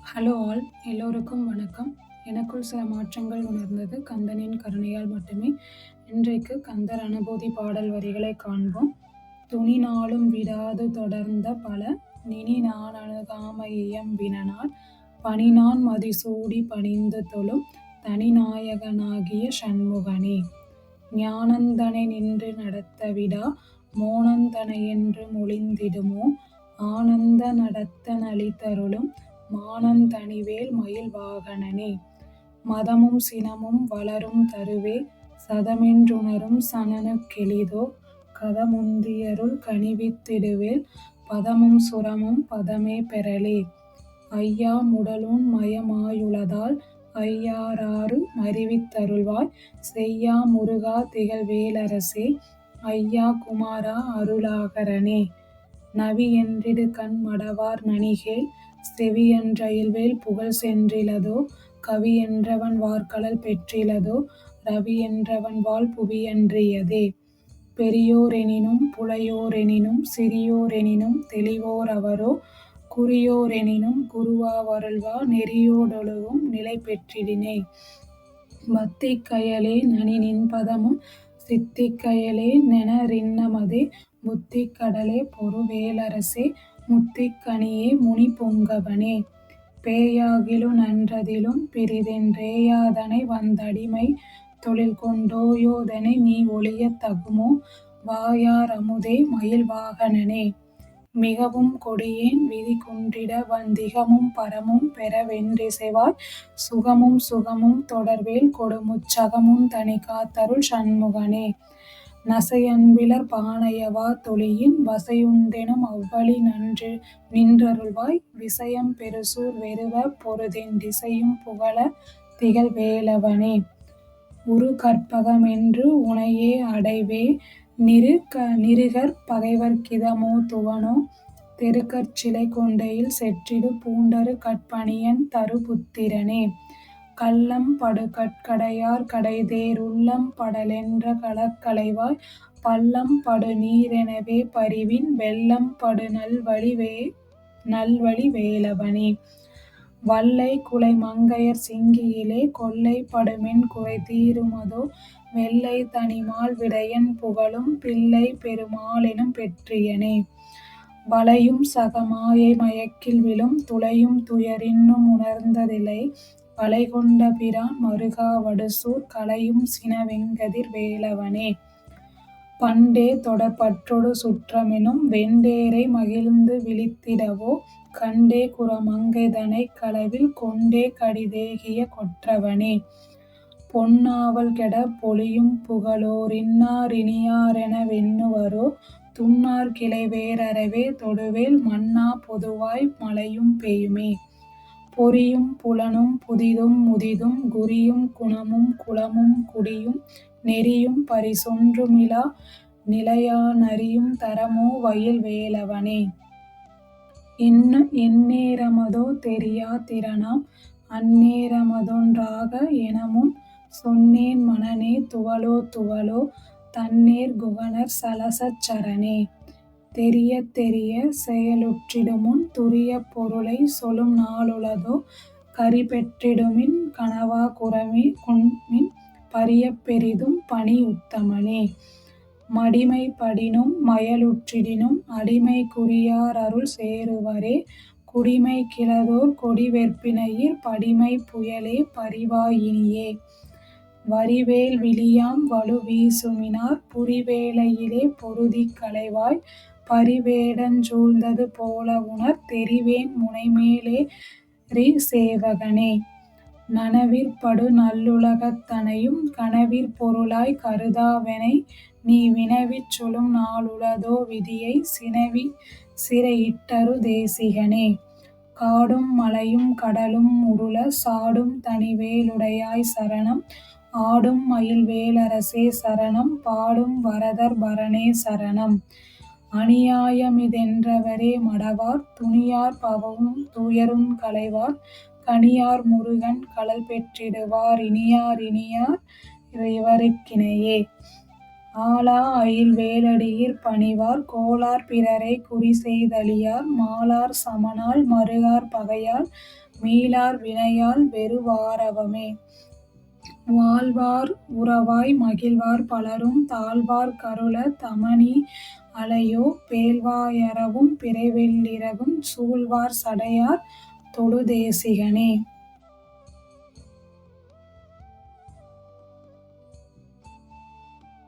Hello all, எல்லோருக்கும் வணக்கம். எனக்குள் சில மாற்றங்கள் உணர்ந்தது கந்தனின் கருணையால் மட்டுமே. இன்றைக்கு கந்தர் அனுபூதி பாடல் வரிகளை காண்போம். துணி நாளும் விடாது தொடர்ந்த பல நினி நான் அணுகாமை இயம்பினால் பனிநான் மதிசூடி பணிந்து தொழும் தனிநாயகனாகிய சண்முகனே. ஞானந்தனை நின்று நடத்த விடா மோனந்தனை என்று மொழிந்திடுமோ ஆனந்த நடத்த நளிதருளும் மானந்தனிவேல் மயில் வாகனனே. மதமும் சினமும் வளரும் தருவே சதமென்றுணரும் சனனுக்கெளிதோ கதமுந்தியருள் கனிவித்திடுவேல் பதமும் சுரமும் பதமே பெறலே. ஐயா முடலூன் மயமாயுளதால் ஐயாறாறு மறிவித்தருள்வாய் செய்யா முருகா திகழ்வேலரசே ஐயா குமாரா அருளாகரனே. நவி என்றிடு கண் மடவார் நனிகேள் செவி என்றயில்வேல் புகழ் சென்றிலதோ கவி என்றவன் வார்கழல் பெற்றிலதோ ரவி என்றவன் வாள் புவியன்றியதே. பெரியோரெனினும் புலையோரெனினும் சிறியோரெனினும் தெளிவோர் அவரோ குறியோரெனினும் குருவாவருள்வா நெறியோடொழுகும் நிலை பெற்றிடினே. பத்திக் கயலே நனி நின்பதமும் சித்திக் கயலே நெனரின்னமதே புத்திக் கடலே பொரு வேலரசே முத்திக் கனியே முனி புங்கவனே. பேயாகிலு நன்றதிலும் பிறிதென் றேயாதனை வந்தடிமை தொழில்கொண் டோயோதெனை நீ ஒழியத் தகுமோ வாயார் அமுதே மயில் வாகனனே. மிகவும் கொடியேன் விதி குன்றிட வந்திகமும் பரமும் பெறவென் றிசைவாய் சுகமும் சுகமும் தொடர்வேல் கொடுமுச் சகமுந் தனிகாத்தருள் சண்முகனே. நசையன்பிலர் பானையவா தொழியின் வசையுண்டெனும் அவ்வழி நின்றருள்வாய் விசயம் பெருசூர் வெருவ பொருதென் திசையும் புகழத் திகழ்வேலவனே. உறு கற்பகமென்று உனையே அடைவே நிறுகற் பகைவர்க்கிதமோ துவனோ தெறுகற் சிலைகொண்டெயில் செற்றிடு பூண்டறு கட்பணியன் தரு புத்திரனே. கள்ளம் படுகட் கடையார் கடைதேர் உள்ளம் படலென்ற களக்களைவாய் பள்ளம் படுநீ ரெனவே பரிவின் வெள்ளம் படுநல்வழி வேலவனே. வள்ளை குலை மங்கையர் சிங்கியிலே கொள்ளை படுமென் குறைதீருமதோ வெள்ளை தனிமால் விடையன் புகழும் பிள்ளை பெருமாளெனும் பெற்றியனே. வளையும் சக மாயை மயக்கில் விழும் துளையும் துயரின்னும் உணர்ந்ததிலை வளைகொண்ட பிரான் மருகா வடுசூழ் களையும் சினவெங்கதிர் வேலவனே. பண்டே தொடர் பற்றொடு சுற்றமெனும் வெண்டேரை மகிழ்ந்து விளித்திடவோ கண்டே குறமங்கைதனைக் களவில் கொண்டே கடிதேகிய கொற்றவனே. பொன்னாவல் கெடப் பொலியும் புகழோர் இன்னார் இனியாரென வெண்ணுவரோ துன்னார் கிளைவேர் அரவே தொடுவேல் மன்னா பொதுவாய் மழையும் பெய்யுமே. பொறியும் புலனும் புதிதும் முதிதும் குறியும் குணமும் குலமும் குடியும் நெறியும் பரிசொன்றுமிலா நிலையா நறியும் தரமோ வயல் வேலவனே. எந்நேரமதோ தெரியா திறனாம் அந்நேரமதொன் றாக எனமுன் சொன்னேன் மனனே துவளோ துவளோ தன்னேர் குகணர் சலசச் சரணே. தெரியத் தெரிய செயலுற்றிடுமுன் துரியப் பொருளைச் சொலும் நாளுளதோ கரிபெற்றிடுமின் கனவா குறமின் பரியப் பெரிதும் பணி உத்தமனே. மடிமை படினும் மயலுற்றிடினும் அடிமை குறியார் அருள் சேருவரே குடிமை கிழதோர் கொடி வெற்பினையிற் படிமை புயலே பரிவாய் இனியே. வரிவேல் விழியாம் வலு வீசுமினார் புரிவேலையிலே பொருதிக் களைவாய் பரிவேடஞ் சூழ்ந்தது போலவுணர் தெரிவேன் முனைமே லேறி சேவகனே. நனவிற் படு நல்லுலகத் தனையும் கனவிற் பொருளாய்க் கருதாவெனை நீ வினவிச் சொலும் நாளுளதோ விதியைச் சிறையிட்டரு தேசிகனே. காடும் மலையும் கடலும் உருளச் சாடும் தனிவே லுடையாய் சரணம் ஆடும் மயில்வே லரசே சரணம் பாடும் வரதர் பரனே சரணம். அநியாய மிதென்றவரே மடவார் துணியார் பவவும் துயருங் களைவார் கனியார் முருகன் கழல் பெற்றிடுவார் இனியார் இவருக்கிணையே. ஆளா அயில் வேலடியிற் பணிவார் கோளார் பிறரைக் குறிசெய் தழியார் மாளார் சமனால் மறுகார் பகையால் மீளார் வினையால் வெறுவா ரவமே. வாழ்வார் உறவாய் மகிழ்வார் பலரும் தாழ்வார் கருளத் தமனி அலையோ பேழ்வா யரவும் பிறைவெள் ளிரவும் சூழ்வார் சடையார் தொழு தேசிகனே.